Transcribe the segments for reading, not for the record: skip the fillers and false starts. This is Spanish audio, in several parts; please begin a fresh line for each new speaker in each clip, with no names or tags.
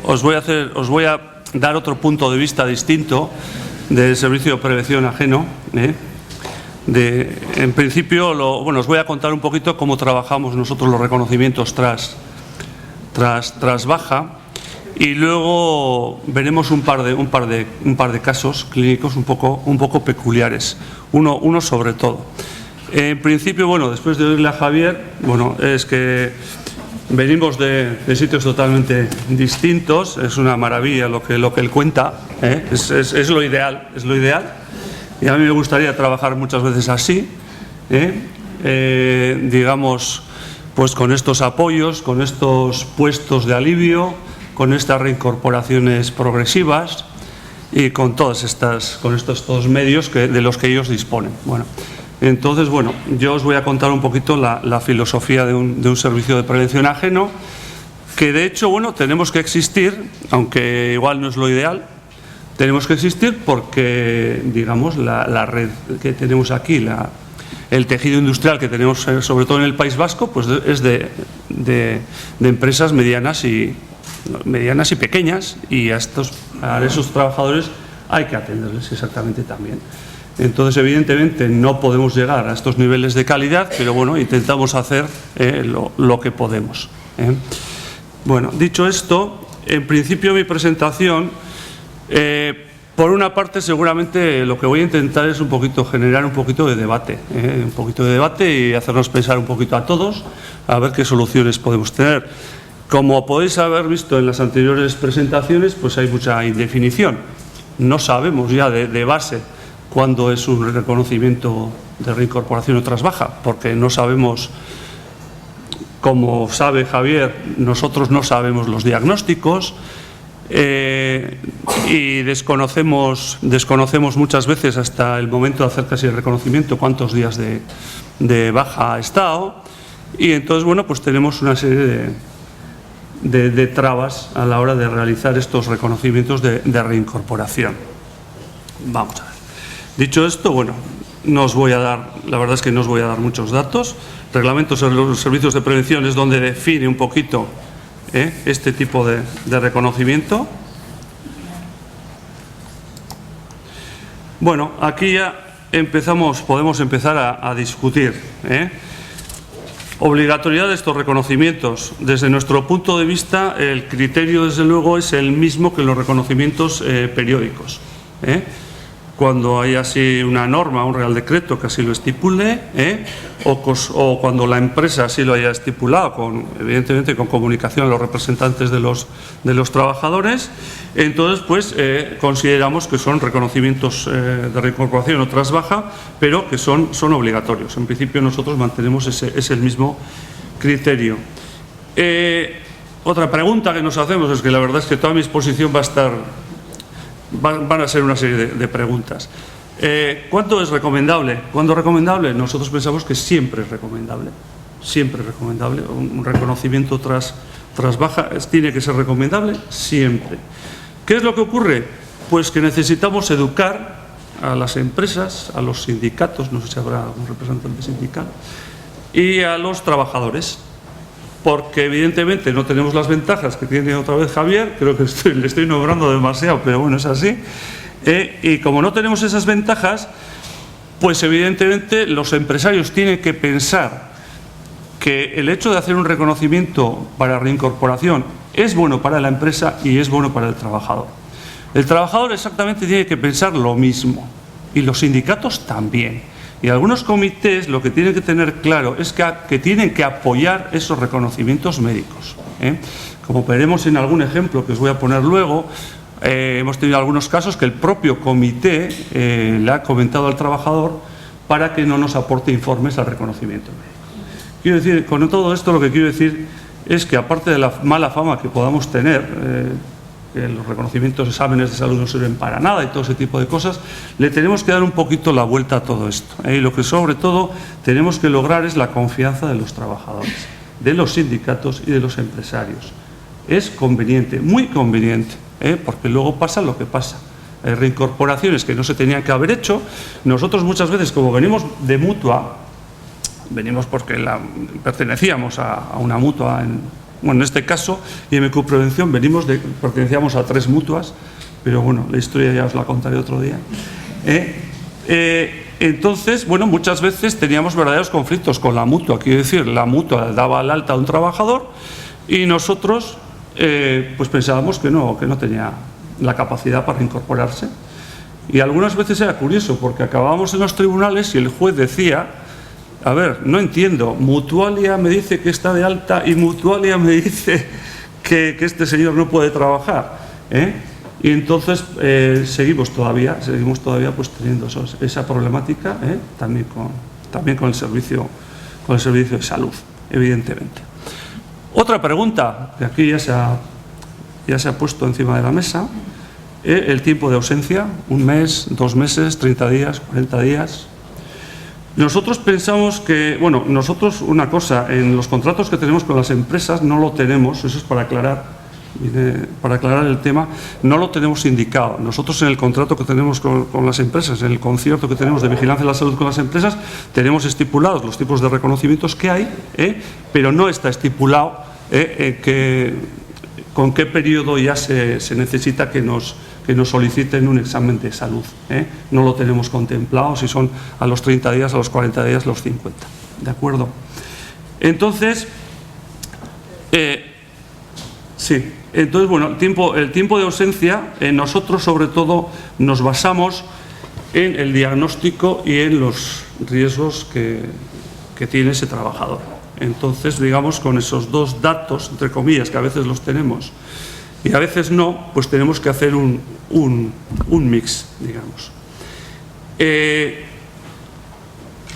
os voy a dar otro punto de vista distinto del servicio de prevención ajeno. En principio, os voy a contar un poquito cómo trabajamos nosotros los reconocimientos tras baja, y luego veremos un par de casos clínicos un poco peculiares, uno sobre todo. En principio, después de oírle a Javier, es que venimos de sitios totalmente distintos. Es una maravilla lo que él cuenta, es lo ideal, y a mí me gustaría trabajar muchas veces así, digamos, pues con estos apoyos, con estos puestos de alivio, con estas reincorporaciones progresivas y con estos medios de los que ellos disponen. Entonces, yo os voy a contar un poquito la filosofía de un servicio de prevención ajeno, que de hecho, tenemos que existir, aunque igual no es lo ideal. Tenemos que existir porque, digamos, la red que tenemos aquí, el tejido industrial que tenemos, sobre todo en el País Vasco, pues es de empresas medianas y pequeñas, y a esos trabajadores hay que atenderles exactamente también. Entonces, evidentemente, no podemos llegar a estos niveles de calidad, pero intentamos hacer lo que podemos. Dicho esto, en principio mi presentación, por una parte, seguramente lo que voy a intentar es generar un poquito de debate, y hacernos pensar un poquito a todos, a ver qué soluciones podemos tener. Como podéis haber visto en las anteriores presentaciones, pues hay mucha indefinición. No sabemos ya de base cuándo es un reconocimiento de reincorporación o tras baja, porque no sabemos, como sabe Javier, nosotros no sabemos los diagnósticos, y desconocemos muchas veces hasta el momento de hacer casi el reconocimiento cuántos días de baja ha estado, y entonces pues tenemos una serie de trabas a la hora de realizar estos reconocimientos de reincorporación. Vamos a ver. Dicho esto, la verdad es que no os voy a dar muchos datos. Reglamentos de los servicios de prevención es donde define un poquito este tipo de reconocimiento. Aquí ya podemos empezar a discutir. Obligatoriedad de estos reconocimientos. Desde nuestro punto de vista, el criterio, desde luego, es el mismo que los reconocimientos periódicos. Cuando hay así una norma, un real decreto que así lo estipule, o cuando la empresa así lo haya estipulado, evidentemente con comunicación a los representantes de los trabajadores, entonces consideramos que son reconocimientos de reincorporación o tras baja, pero que son obligatorios. En principio nosotros mantenemos ese mismo criterio. Otra pregunta que nos hacemos es que la verdad es que toda mi exposición van a ser una serie de preguntas. ¿Cuánto es recomendable? ¿Cuándo es recomendable? Nosotros pensamos que siempre es recomendable. Siempre es recomendable. Un reconocimiento tras baja tiene que ser recomendable siempre. ¿Qué es lo que ocurre? Pues que necesitamos educar a las empresas, a los sindicatos, no sé si habrá algún representante sindical, y a los trabajadores. Porque evidentemente no tenemos las ventajas que tiene otra vez Javier, creo que le estoy nombrando demasiado, pero es así. Y como no tenemos esas ventajas, pues evidentemente los empresarios tienen que pensar que el hecho de hacer un reconocimiento para reincorporación es bueno para la empresa y es bueno para el trabajador. El trabajador exactamente tiene que pensar lo mismo, y los sindicatos también. Y algunos comités lo que tienen que tener claro es que tienen que apoyar esos reconocimientos médicos. Como veremos en algún ejemplo que os voy a poner luego, hemos tenido algunos casos que el propio comité le ha comentado al trabajador para que no nos aporte informes al reconocimiento médico. Quiero decir, con todo esto lo que quiero decir es que, aparte de la mala fama que podamos tener, que los reconocimientos, exámenes de salud no sirven para nada y todo ese tipo de cosas, le tenemos que dar un poquito la vuelta a todo esto. Y lo que sobre todo tenemos que lograr es la confianza de los trabajadores, de los sindicatos y de los empresarios. Es conveniente, muy conveniente, porque luego pasa lo que pasa. Hay reincorporaciones que no se tenían que haber hecho. Nosotros muchas veces, como venimos de mutua, venimos porque pertenecíamos a una mutua Bueno, en este caso, IMQ Prevención, pertenecíamos a 3 mutuas, pero bueno, la historia ya os la contaré otro día. Entonces, bueno, muchas veces teníamos verdaderos conflictos con la mutua. Quiero decir, la mutua daba al alta a un trabajador y nosotros pues pensábamos que no tenía la capacidad para incorporarse. Y algunas veces era curioso, porque acabábamos en los tribunales y el juez decía: a ver, no entiendo, Mutualia me dice que está de alta y Mutualia me dice que este señor no puede trabajar, Y entonces seguimos todavía pues teniendo esa problemática, también con el servicio de salud, evidentemente. Otra pregunta que aquí ya se ha puesto encima de la mesa: el tiempo de ausencia, 1 mes, 2 meses, 30 días, 40 días. Nosotros pensamos que, bueno, una cosa, en los contratos que tenemos con las empresas no lo tenemos, eso es para aclarar el tema, no lo tenemos indicado. Nosotros en el contrato que tenemos con las empresas, en el concierto que tenemos de vigilancia de la salud con las empresas, tenemos estipulados los tipos de reconocimientos que hay, pero no está estipulado con qué periodo ya se necesita que nos soliciten un examen de salud. No lo tenemos contemplado, si son a los 30 días, a los 40 días, a los 50. ¿De acuerdo? Entonces, sí. Entonces, bueno, el tiempo de ausencia, nosotros sobre todo nos basamos en el diagnóstico y en los riesgos que tiene ese trabajador. Entonces, digamos, con esos 2 datos, entre comillas, que a veces los tenemos y a veces no, pues tenemos que hacer un mix, digamos.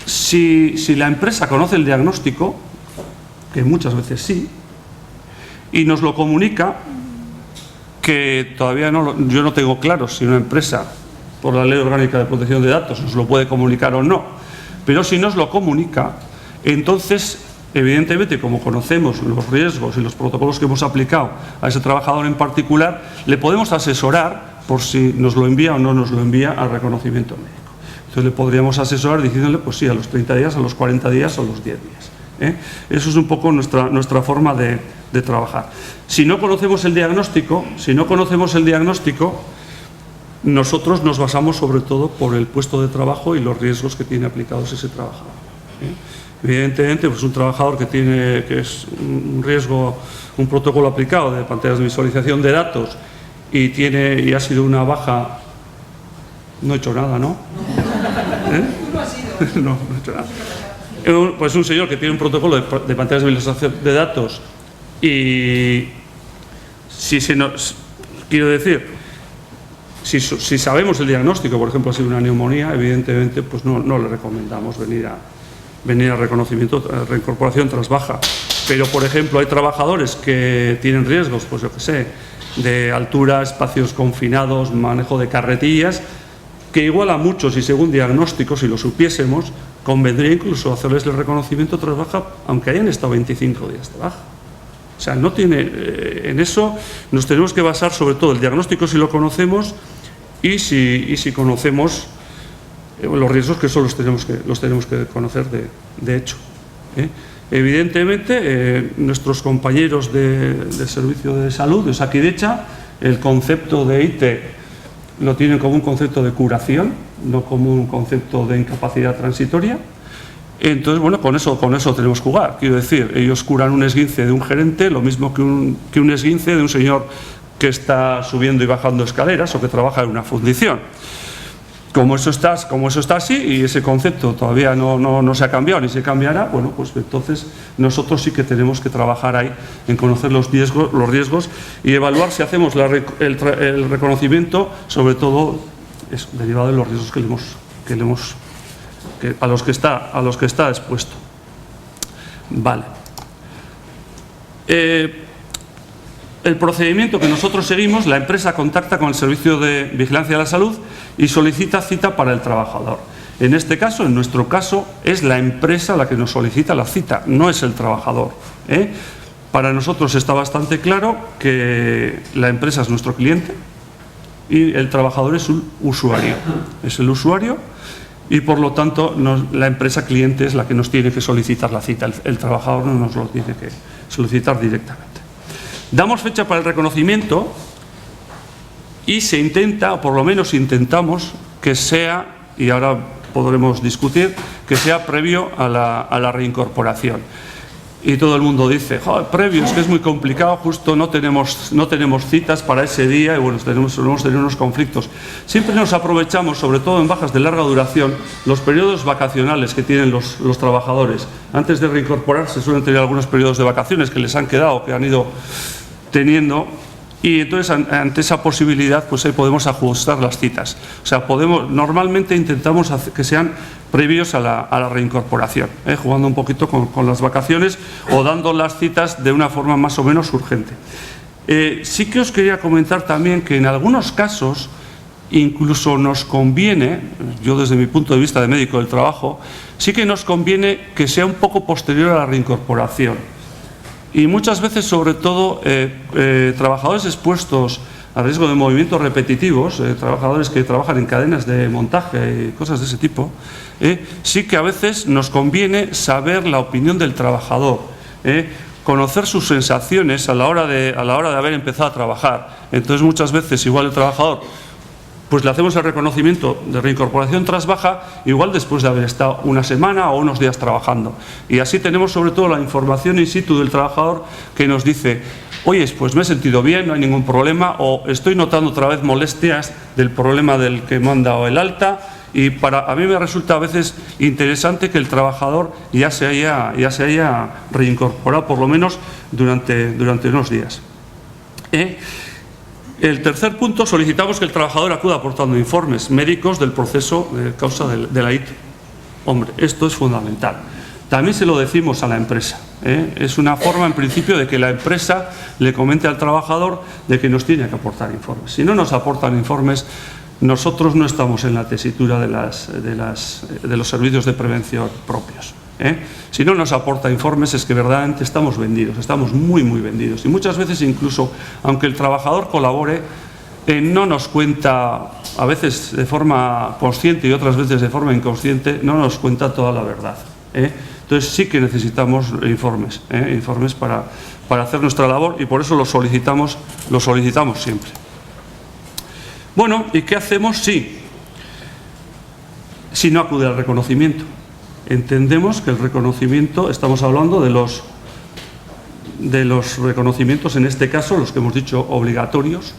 Si la empresa conoce el diagnóstico, que muchas veces sí, y nos lo comunica, que todavía yo no tengo claro si una empresa, por la Ley Orgánica de Protección de Datos, nos lo puede comunicar o no, pero si nos lo comunica, entonces, evidentemente, como conocemos los riesgos y los protocolos que hemos aplicado a ese trabajador en particular, le podemos asesorar por si nos lo envía o no nos lo envía al reconocimiento médico. Entonces le podríamos asesorar diciéndole, pues sí, a los 30 días, a los 40 días o a los 10 días. Eso es un poco nuestra forma de trabajar. Si no conocemos el diagnóstico, nosotros nos basamos sobre todo por el puesto de trabajo y los riesgos que tiene aplicados ese trabajador. Evidentemente, pues un trabajador que es un riesgo, un protocolo aplicado de pantallas de visualización de datos y ha sido una baja, no he hecho nada, ¿no? No he hecho nada. Pues un señor que tiene un protocolo de pantallas de visualización de datos y quiero decir, si sabemos el diagnóstico, por ejemplo, ha sido una neumonía, evidentemente pues no le recomendamos venir a reconocimiento, a reincorporación tras baja. Pero, por ejemplo, hay trabajadores que tienen riesgos, pues yo qué sé, de altura, espacios confinados, manejo de carretillas, que igual a muchos, y según diagnóstico, si lo supiésemos, convendría incluso hacerles el reconocimiento tras baja, aunque hayan estado 25 días de baja. O sea, en eso nos tenemos que basar sobre todo el diagnóstico si lo conocemos y si conocemos los riesgos, que eso los tenemos que conocer de hecho. Evidentemente, nuestros compañeros del Servicio de Salud, de Osakidetza, el concepto de ITE lo tienen como un concepto de curación, no como un concepto de incapacidad transitoria. Entonces, bueno, con eso tenemos que jugar. Quiero decir, ellos curan un esguince de un gerente, lo mismo que un esguince de un señor que está subiendo y bajando escaleras o que trabaja en una fundición. Como eso está así y ese concepto todavía no se ha cambiado ni se cambiará, bueno, pues entonces nosotros sí que tenemos que trabajar ahí en conocer los riesgos y evaluar si hacemos el reconocimiento, sobre todo es derivado de los riesgos a los que está expuesto. Vale. El procedimiento que nosotros seguimos: la empresa contacta con el Servicio de Vigilancia de la Salud y solicita cita para el trabajador. En este caso, en nuestro caso, es la empresa la que nos solicita la cita, no es el trabajador. Para nosotros está bastante claro que la empresa es nuestro cliente y el trabajador es un usuario. Es el usuario y, por lo tanto, la empresa cliente es la que nos tiene que solicitar la cita. El trabajador no nos lo tiene que solicitar directamente. Damos fecha para el reconocimiento y se intenta, o por lo menos intentamos, que sea, y ahora podremos discutir, que sea previo a la reincorporación. Y todo el mundo dice, joder, previo, es que es muy complicado, justo no tenemos citas para ese día y bueno, solemos tener unos conflictos. Siempre nos aprovechamos, sobre todo en bajas de larga duración, los periodos vacacionales que tienen los trabajadores. Antes de reincorporarse suelen tener algunos periodos de vacaciones que les han quedado, que han ido teniendo. Y entonces, ante esa posibilidad, pues ahí podemos ajustar las citas. O sea, normalmente intentamos que sean previos a la reincorporación, jugando un poquito con las vacaciones o dando las citas de una forma más o menos urgente. Sí que os quería comentar también que en algunos casos incluso nos conviene, yo desde mi punto de vista de médico del trabajo, sí que nos conviene que sea un poco posterior a la reincorporación. Y muchas veces, sobre todo, trabajadores expuestos a riesgo de movimientos repetitivos, trabajadores que trabajan en cadenas de montaje y cosas de ese tipo, sí que a veces nos conviene saber la opinión del trabajador, conocer sus sensaciones a la hora de haber empezado a trabajar. Entonces, muchas veces, igual el trabajador, pues le hacemos el reconocimiento de reincorporación tras baja, igual después de haber estado una semana o unos días trabajando. Y así tenemos sobre todo la información in situ del trabajador que nos dice, oye, pues me he sentido bien, no hay ningún problema, o estoy notando otra vez molestias del problema del que me han dado el alta, y a mí me resulta a veces interesante que el trabajador ya se haya reincorporado, por lo menos durante unos días. El tercer punto, solicitamos que el trabajador acuda aportando informes médicos del proceso de causa de la IT. Hombre, esto es fundamental. También se lo decimos a la empresa. Es una forma, en principio, de que la empresa le comente al trabajador de que nos tiene que aportar informes. Si no nos aportan informes, nosotros no estamos en la tesitura de los servicios de prevención propios. Si no nos aporta informes es que verdaderamente estamos vendidos, estamos muy vendidos, y muchas veces incluso aunque el trabajador colabore, no nos cuenta, a veces de forma consciente y otras veces de forma inconsciente, no nos cuenta toda la verdad. Entonces sí que necesitamos informes para hacer nuestra labor, y por eso los solicitamos siempre. Bueno, ¿y qué hacemos si no acude al reconocimiento? Entendemos que el reconocimiento, estamos hablando de los reconocimientos, en este caso, los que hemos dicho obligatorios.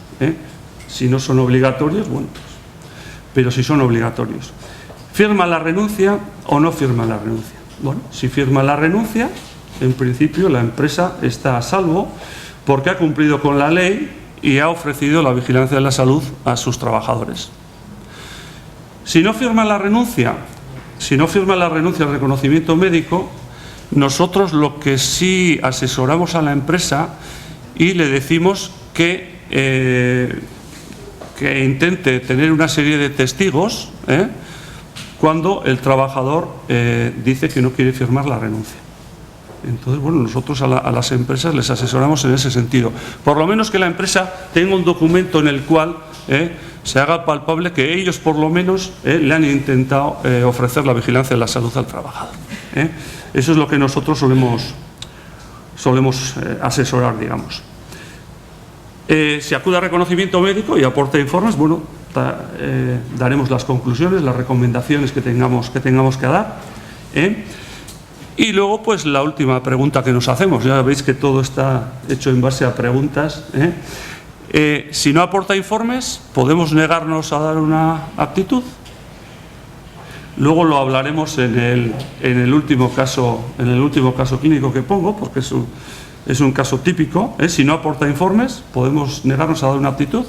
Si no son obligatorios, bueno, pero si son obligatorios. ¿Firma la renuncia o no firma la renuncia? Bueno, si firma la renuncia, en principio la empresa está a salvo porque ha cumplido con la ley y ha ofrecido la vigilancia de la salud a sus trabajadores. Si no firma la renuncia al reconocimiento médico, nosotros lo que sí asesoramos a la empresa y le decimos que intente tener una serie de testigos cuando el trabajador dice que no quiere firmar la renuncia. Entonces, bueno, nosotros a las empresas les asesoramos en ese sentido. Por lo menos que la empresa tenga un documento en el cual se haga palpable que ellos, por lo menos, le han intentado ofrecer la vigilancia de la salud al trabajador. Eso es lo que nosotros solemos asesorar, digamos. Si acude a reconocimiento médico y aporta informes, bueno, daremos las conclusiones, las recomendaciones que tengamos que dar. Y luego, pues, la última pregunta que nos hacemos. Ya veis que todo está hecho en base a preguntas. Si no aporta informes, ¿podemos negarnos a dar una aptitud? Luego lo hablaremos en el último caso clínico que pongo, porque es un caso típico. Si no aporta informes, ¿podemos negarnos a dar una aptitud?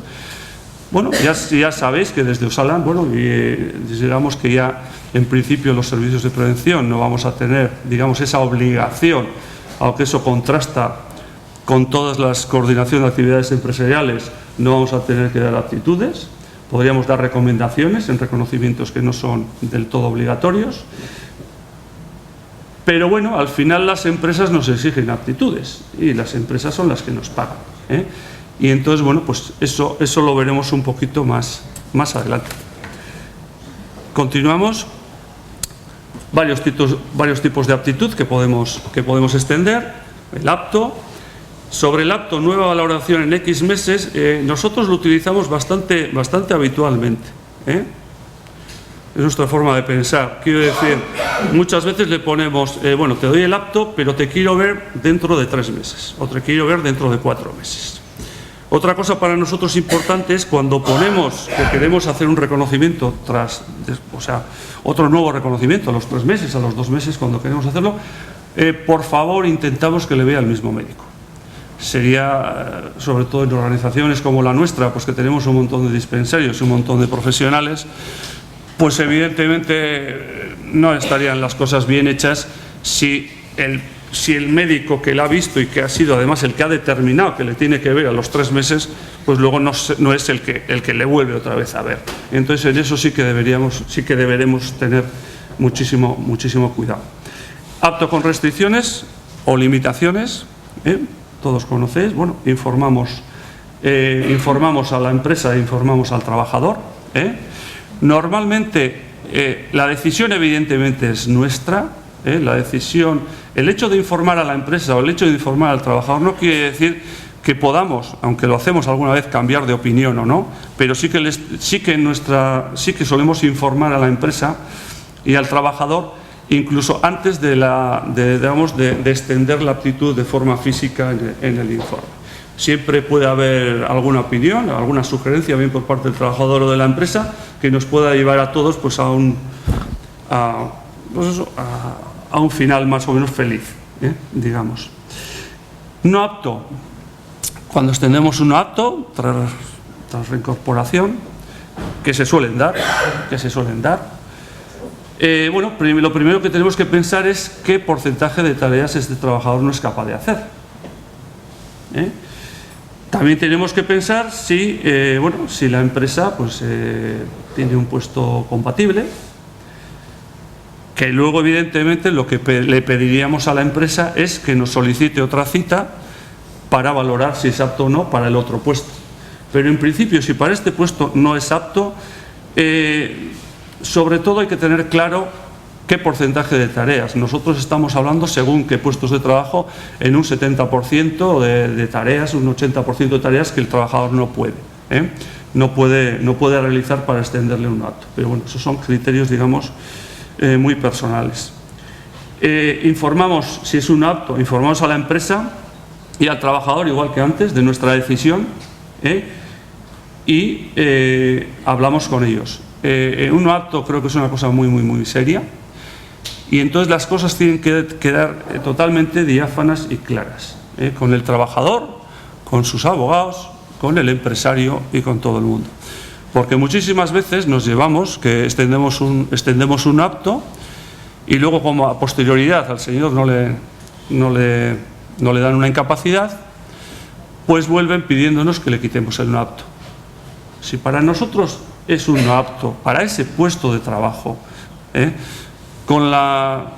Bueno, ya sabéis que desde Osalan, bueno, digamos que ya en principio los servicios de prevención no vamos a tener, digamos, esa obligación, aunque eso contrasta con todas las coordinaciones de actividades empresariales, no vamos a tener que dar aptitudes. Podríamos dar recomendaciones en reconocimientos que no son del todo obligatorios. Pero bueno, al final las empresas nos exigen aptitudes y las empresas son las que nos pagan. Y entonces, bueno, pues eso lo veremos un poquito más adelante. Continuamos. Varios tipos de aptitud que podemos extender. El apto, Sobre el apto, nueva valoración en X meses, nosotros lo utilizamos bastante habitualmente, ¿eh? Es nuestra forma de pensar. Quiero decir, muchas veces le ponemos, bueno, te doy el apto, pero te quiero ver dentro de 3 meses, o te quiero ver dentro de 4 meses. Otra cosa para nosotros importante es cuando ponemos que queremos hacer un reconocimiento o sea, otro nuevo reconocimiento a los 3 meses, a los 2 meses, cuando queremos hacerlo, por favor intentamos que le vea el mismo médico. Sería, sobre todo en organizaciones como la nuestra, pues que tenemos un montón de dispensarios y un montón de profesionales, pues evidentemente no estarían las cosas bien hechas si el médico que la ha visto y que ha sido además el que ha determinado que le tiene que ver a los 3 meses, pues luego no es el que le vuelve otra vez a ver. Entonces en eso sí que deberemos tener muchísimo cuidado. Apto con restricciones o limitaciones, todos conocéis, bueno, informamos a la empresa, informamos al trabajador, Normalmente la decisión evidentemente es nuestra, el hecho de informar a la empresa o el hecho de informar al trabajador no quiere decir que podamos, aunque lo hacemos alguna vez, cambiar de opinión o no, pero sí que solemos informar a la empresa y al trabajador incluso antes de extender la aptitud de forma física en el informe. Siempre puede haber alguna opinión, alguna sugerencia, bien por parte del trabajador o de la empresa, que nos pueda llevar a todos pues a un final más o menos feliz, digamos. No apto. Cuando extendemos un no apto, tras reincorporación, que se suelen dar. Bueno, lo primero que tenemos que pensar es qué porcentaje de tareas este trabajador no es capaz de hacer. También tenemos que pensar si la empresa pues, tiene un puesto compatible, que luego evidentemente lo que le pediríamos a la empresa es que nos solicite otra cita para valorar si es apto o no para el otro puesto. Pero en principio, si para este puesto no es apto, sobre todo hay que tener claro qué porcentaje de tareas. Nosotros estamos hablando, según qué puestos de trabajo, en un 70% de tareas, un 80% de tareas que el trabajador no puede realizar para extenderle un apto. Pero bueno, esos son criterios, digamos, muy personales. Informamos, si es un apto, informamos a la empresa y al trabajador, igual que antes, de nuestra decisión, y hablamos con ellos. Un no apto creo que es una cosa muy seria. Y entonces las cosas tienen que quedar totalmente diáfanas y claras, con el trabajador, con sus abogados, con el empresario y con todo el mundo. Porque muchísimas veces nos llevamos que extendemos un apto y luego, como a posterioridad al señor no le dan una incapacidad, pues vuelven pidiéndonos que le quitemos el no apto. Si para nosotros es un no apto, para ese puesto de trabajo, con la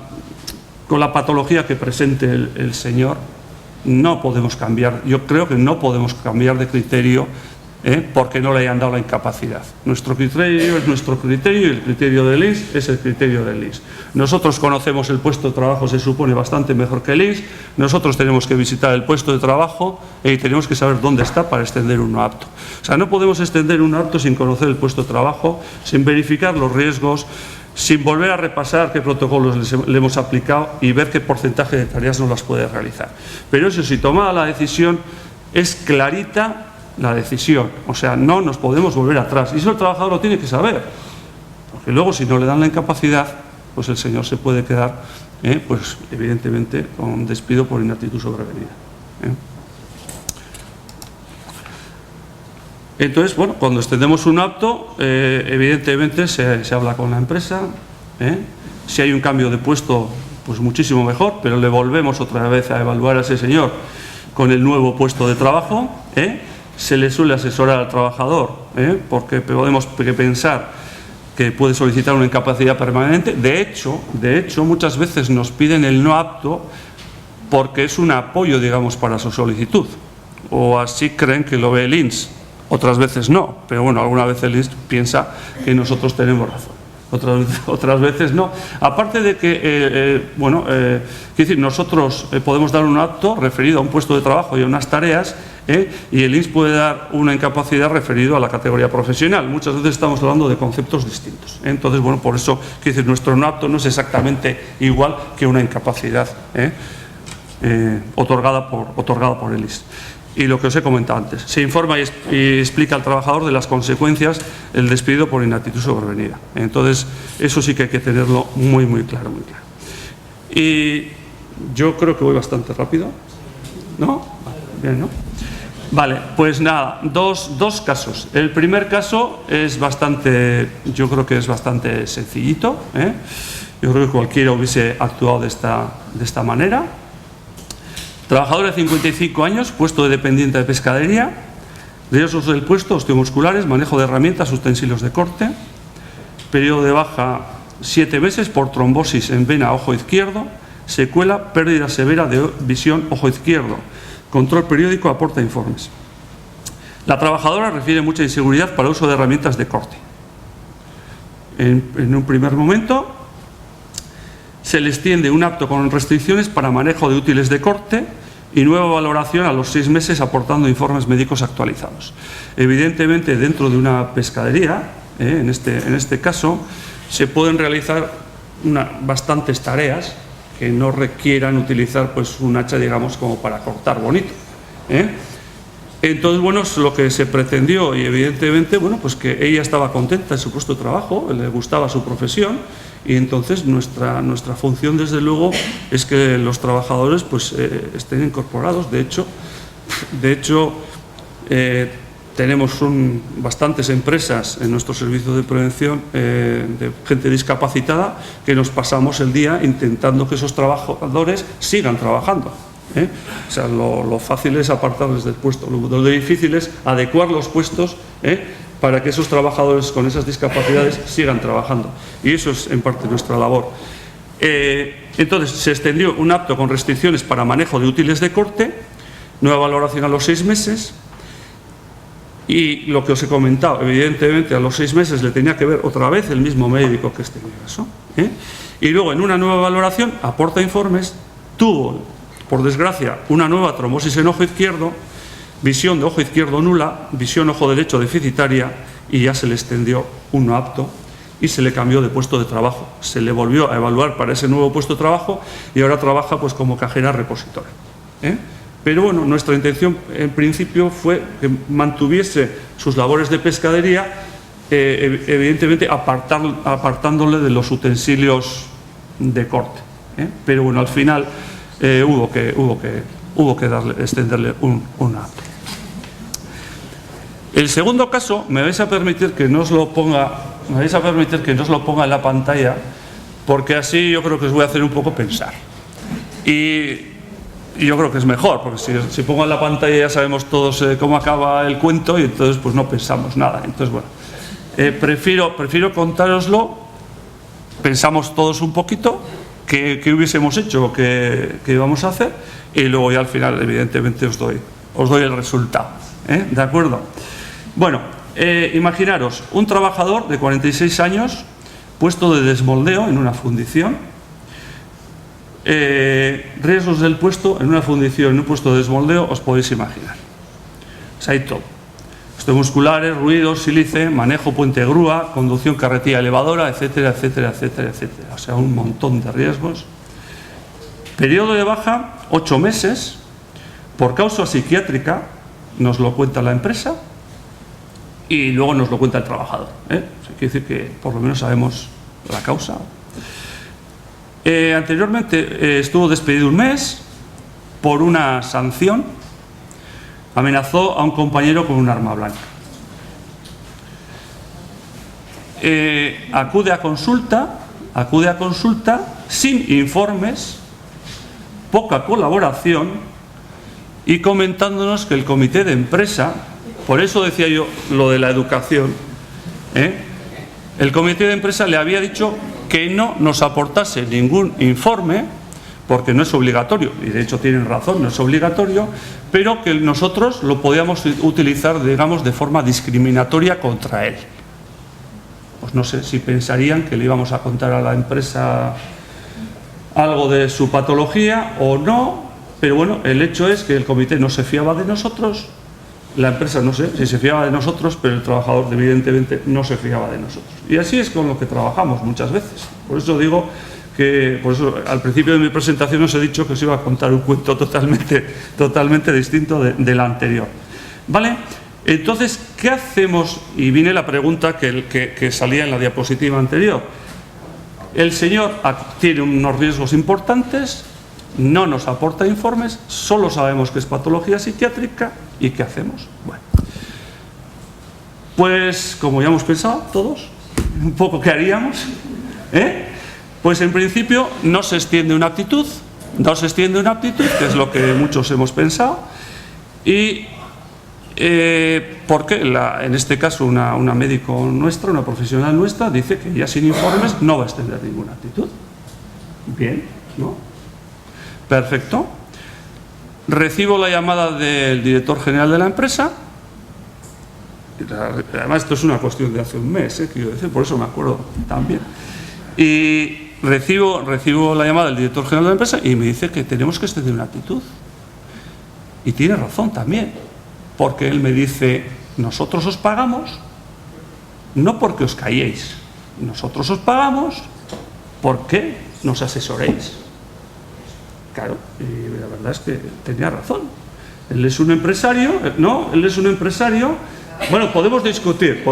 patología que presente el señor, no podemos cambiar. Yo creo que no podemos cambiar de criterio porque no le hayan dado la incapacidad. Nuestro criterio es nuestro criterio y el criterio del INS es el criterio del INS. Nosotros conocemos el puesto de trabajo, se supone, bastante mejor que el INS. Nosotros tenemos que visitar el puesto de trabajo y tenemos que saber dónde está para extender un no apto. O sea, no podemos extender un no apto sin conocer el puesto de trabajo, sin verificar los riesgos, sin volver a repasar qué protocolos le hemos aplicado y ver qué porcentaje de tareas no las puede realizar. Pero eso, si tomada la decisión, es clarita la decisión. O sea, no nos podemos volver atrás. Y eso el trabajador lo tiene que saber. Porque luego, si no le dan la incapacidad, pues el señor se puede quedar, pues evidentemente, con un despido por inaptitud sobrevenida. Entonces, bueno, cuando extendemos un apto, evidentemente se habla con la empresa. Si hay un cambio de puesto, pues muchísimo mejor, pero le volvemos otra vez a evaluar a ese señor con el nuevo puesto de trabajo. Se le suele asesorar al trabajador, porque podemos pensar que puede solicitar una incapacidad permanente. De hecho, muchas veces nos piden el no apto porque es un apoyo, digamos, para su solicitud. O así creen que lo ve el INS. Otras veces no, pero bueno, alguna vez el INS piensa que nosotros tenemos razón. otras veces no. Aparte de que, quiero decir, nosotros podemos dar un acto referido a un puesto de trabajo y a unas tareas, y el INS puede dar una incapacidad referido a la categoría profesional. Muchas veces estamos hablando de conceptos distintos. Entonces, bueno, por eso, quiero decir, nuestro no apto no es exactamente igual que una incapacidad otorgada por el INS. Y lo que os he comentado antes, se informa y explica al trabajador de las consecuencias del despido por inaptitud sobrevenida. Entonces, eso sí que hay que tenerlo muy, muy claro, muy claro. Y yo creo que voy bastante rápido, ¿no? Bien, ¿no? Vale, pues nada, dos casos. El primer caso es bastante, yo creo que es bastante sencillito, Yo creo que cualquiera hubiese actuado de esta manera. Trabajador de 55 años, puesto de dependiente de pescadería, riesgos del puesto, osteomusculares, manejo de herramientas, utensilios de corte, periodo de baja 7 meses por trombosis en vena ojo izquierdo, secuela, pérdida severa de visión ojo izquierdo, control periódico, aporta informes. La trabajadora refiere mucha inseguridad para el uso de herramientas de corte. En un primer momento se le extiende un apto con restricciones para manejo de útiles de corte y nueva valoración a los 6 meses aportando informes médicos actualizados. Evidentemente, dentro de una pescadería, en este caso, se pueden realizar bastantes tareas que no requieran utilizar pues un hacha, digamos, como para cortar bonito. Entonces, bueno, es lo que se pretendió y evidentemente, bueno, pues que ella estaba contenta en su puesto de trabajo, le gustaba su profesión y entonces nuestra función, desde luego, es que los trabajadores pues estén incorporados. De hecho, tenemos bastantes empresas en nuestro servicio de prevención de gente discapacitada que nos pasamos el día intentando que esos trabajadores sigan trabajando. O sea, lo fácil es apartarles del puesto, lo difícil es adecuar los puestos para que esos trabajadores con esas discapacidades sigan trabajando. Y eso es en parte nuestra labor. Entonces, se extendió un apto con restricciones para manejo de útiles de corte, nueva valoración a los 6 meses. Y lo que os he comentado, evidentemente a los 6 meses le tenía que ver otra vez el mismo médico que este caso. Y luego en una nueva valoración aporta informes, tuvo, por desgracia, una nueva trombosis en ojo izquierdo, visión de ojo izquierdo nula, visión ojo derecho deficitaria y ya se le extendió un no apto y se le cambió de puesto de trabajo. Se le volvió a evaluar para ese nuevo puesto de trabajo y ahora trabaja pues como cajera repositora. Pero bueno, nuestra intención en principio fue que mantuviese sus labores de pescadería, evidentemente apartándole de los utensilios de corte. Pero bueno, al final hubo que extenderle un apto. El segundo caso, me vais a permitir que no os lo ponga en la pantalla, porque así yo creo que os voy a hacer un poco pensar. Y yo creo que es mejor, porque si pongo en la pantalla ya sabemos todos cómo acaba el cuento y entonces pues no pensamos nada. Entonces, bueno, prefiero contároslo, pensamos todos un poquito qué hubiésemos hecho o qué íbamos a hacer y luego ya al final evidentemente os doy el resultado. ¿De acuerdo? Bueno, imaginaros un trabajador de 46 años puesto de desmoldeo en una fundición. Riesgos del puesto en una fundición, en un puesto de desmoldeo, os podéis imaginar. O sea, hay todo. Osteomusculares, ruidos, sílice, manejo puente grúa, conducción carretilla elevadora, etcétera, etcétera, etcétera, etcétera. O sea, un montón de riesgos. Periodo de baja, 8 meses, por causa psiquiátrica, nos lo cuenta la empresa y luego nos lo cuenta el trabajador. O sea, quiere decir que por lo menos sabemos la causa. Anteriormente estuvo despedido un mes por una sanción, amenazó a un compañero con un arma blanca. Acude a consulta sin informes, poca colaboración y comentándonos que el comité de empresa, por eso decía yo lo de la educación, el comité de empresa le había dicho que no nos aportase ningún informe, porque no es obligatorio, y de hecho tienen razón, no es obligatorio, pero que nosotros lo podíamos utilizar, digamos, de forma discriminatoria contra él. pues no sé si pensarían que le íbamos a contar a la empresa algo de su patología o no, pero bueno, el hecho es que el comité no se fiaba de nosotros, la empresa no sé si se fiaba de nosotros, pero el trabajador evidentemente no se fiaba de nosotros. Y así es con lo que trabajamos muchas veces. Por eso digo que, por eso al principio de mi presentación os he dicho que os iba a contar un cuento totalmente distinto del anterior. ¿Vale? Entonces, ¿qué hacemos? Y viene la pregunta que salía en la diapositiva anterior. El señor tiene unos riesgos importantes, no nos aporta informes, solo sabemos que es patología psiquiátrica, ¿y qué hacemos? Bueno, pues como ya hemos pensado todos, un poco qué haríamos, pues en principio no se extiende una aptitud, que es lo que muchos hemos pensado, y porque en este caso una médico nuestra, una profesional nuestra, dice que ya sin informes no va a extender ninguna aptitud. Bien, ¿no? Perfecto. Recibo la llamada del director general de la empresa. Además, esto es una cuestión de hace un mes, quiero decir, por eso me acuerdo también. Y recibo la llamada del director general de la empresa y me dice que tenemos que extender una aptitud. Y tiene razón también, porque él me dice, nosotros os pagamos no porque os calléis, nosotros os pagamos porque nos asesoréis. Claro, y la verdad es que tenía razón. Él es un empresario, ¿no? Él es un empresario. Bueno, podemos discutir,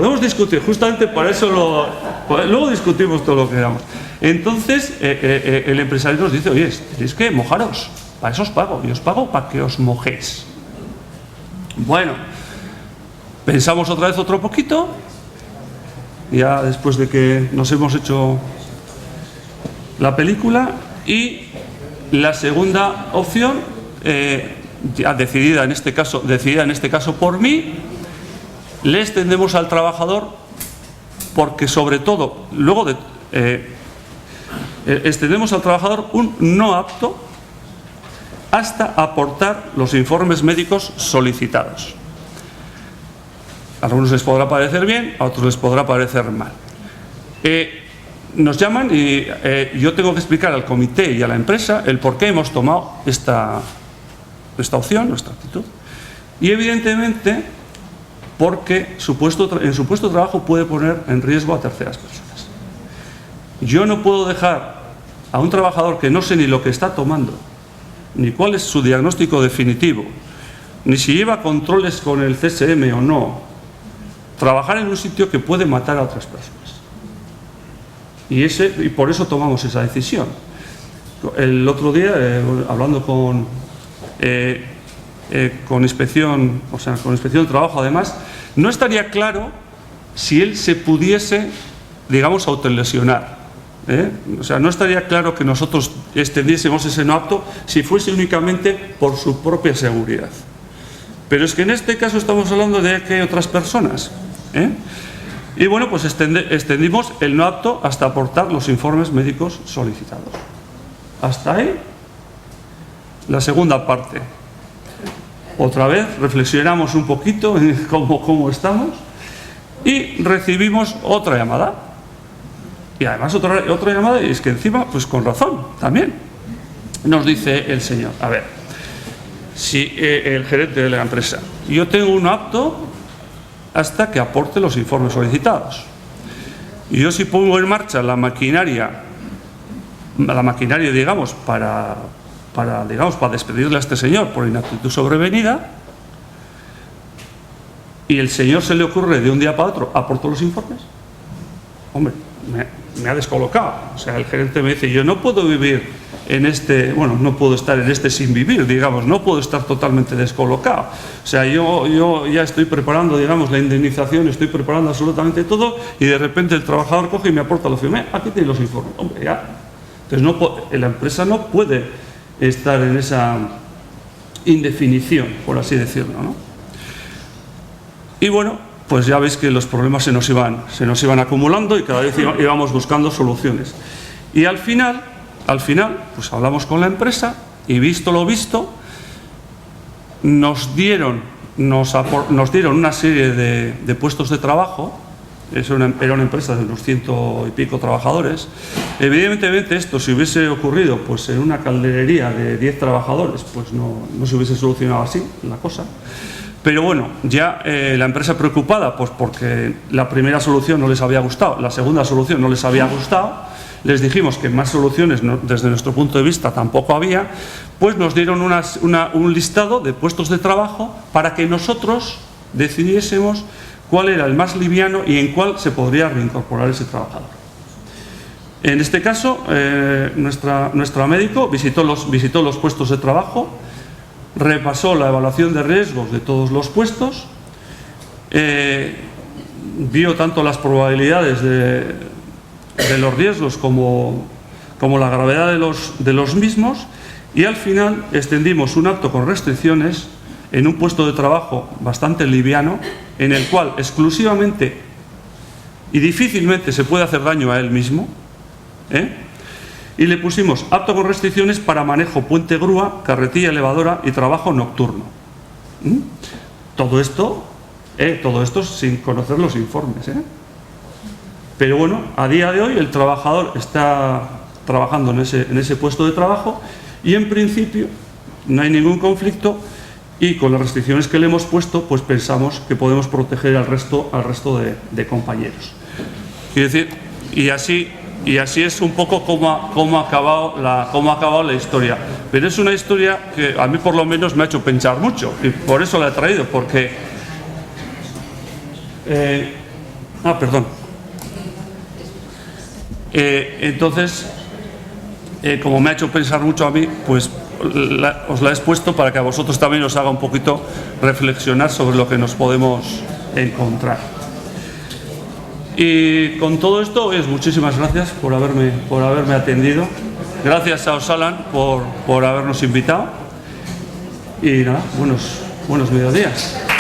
justamente para eso luego discutimos todo lo que queramos. Entonces, el empresario nos dice, oye, tenéis que mojaros, para eso os pago, y os pago para que os mojéis. Bueno, pensamos otra vez otro poquito, ya después de que nos hemos hecho la película, y la segunda opción, ya decidida en este caso por mí, le extendemos al trabajador porque sobre todo, luego extendemos al trabajador un no apto hasta aportar los informes médicos solicitados. A algunos les podrá parecer bien, a otros les podrá parecer mal. Nos llaman y yo tengo que explicar al comité y a la empresa el por qué hemos tomado esta opción, nuestra actitud. Y evidentemente porque en su puesto de trabajo puede poner en riesgo a terceras personas. Yo no puedo dejar a un trabajador que no sé ni lo que está tomando, ni cuál es su diagnóstico definitivo, ni si lleva controles con el CSM o no, trabajar en un sitio que puede matar a otras personas. Y por eso tomamos esa decisión. El otro día, hablando con inspección, con inspección de trabajo, además, no estaría claro si él se pudiese, digamos, autolesionar. O sea, no estaría claro que nosotros extendiésemos ese no apto si fuese únicamente por su propia seguridad. Pero es que en este caso estamos hablando de que hay otras personas. Y bueno, pues extendimos el no apto hasta aportar los informes médicos solicitados. Hasta ahí la segunda parte. Otra vez reflexionamos un poquito en cómo estamos y recibimos otra llamada. Y además otra llamada, y es que encima, pues con razón también, nos dice el señor, a ver, si el gerente de la empresa, yo tengo un apto hasta que aporte los informes solicitados. Y yo si pongo en marcha la maquinaria, digamos, para despedirle a este señor por inaptitud sobrevenida, y el señor se le ocurre de un día para otro aportar los informes, hombre, me ha descolocado. O sea, el gerente me dice, yo no puedo vivir en no puedo estar en sin vivir, digamos, no puedo estar totalmente descolocado. O sea, yo ya estoy preparando, digamos, la indemnización, estoy preparando absolutamente todo, y de repente el trabajador coge y me aporta los informes. Aquí tiene los informes, hombre, ya. Entonces la empresa no puede estar en esa indefinición, por así decirlo, ¿no? Y bueno, pues ya veis que los problemas se nos iban acumulando y cada vez íbamos buscando soluciones. Y al final, pues hablamos con la empresa y visto lo visto, nos dieron una serie de puestos de trabajo Era una empresa de unos 100 y pico trabajadores. Evidentemente esto, si hubiese ocurrido pues en una calderería de 10 trabajadores, pues no se hubiese solucionado así la cosa. Pero bueno, ya la empresa preocupada, pues porque la primera solución no les había gustado, la segunda solución no les había gustado, les dijimos que más soluciones, desde nuestro punto de vista, tampoco había, pues nos dieron un listado de puestos de trabajo para que nosotros decidiésemos cuál era el más liviano y en cuál se podría reincorporar ese trabajador. En este caso, nuestra médico visitó los puestos de trabajo, repasó la evaluación de riesgos de todos los puestos, vio tanto las probabilidades de los riesgos como la gravedad de los mismos, y al final extendimos un acto con restricciones en un puesto de trabajo bastante liviano, en el cual exclusivamente y difícilmente se puede hacer daño a él mismo, y le pusimos apto con restricciones para manejo puente grúa, carretilla elevadora y trabajo nocturno. Todo esto sin conocer los informes, Pero bueno, a día de hoy el trabajador está trabajando en ese puesto de trabajo y en principio no hay ningún conflicto, y con las restricciones que le hemos puesto pues pensamos que podemos proteger al resto de compañeros. Quiero decir, y así es un poco cómo ha acabado la historia. Pero es una historia que a mí por lo menos me ha hecho pensar mucho, y por eso la he traído, porque perdón. Entonces, como me ha hecho pensar mucho a mí, pues os la he expuesto para que a vosotros también os haga un poquito reflexionar sobre lo que nos podemos encontrar. Y con todo esto, muchísimas gracias por haberme atendido. Gracias a Osalan por habernos invitado. Y nada, buenos mediodías.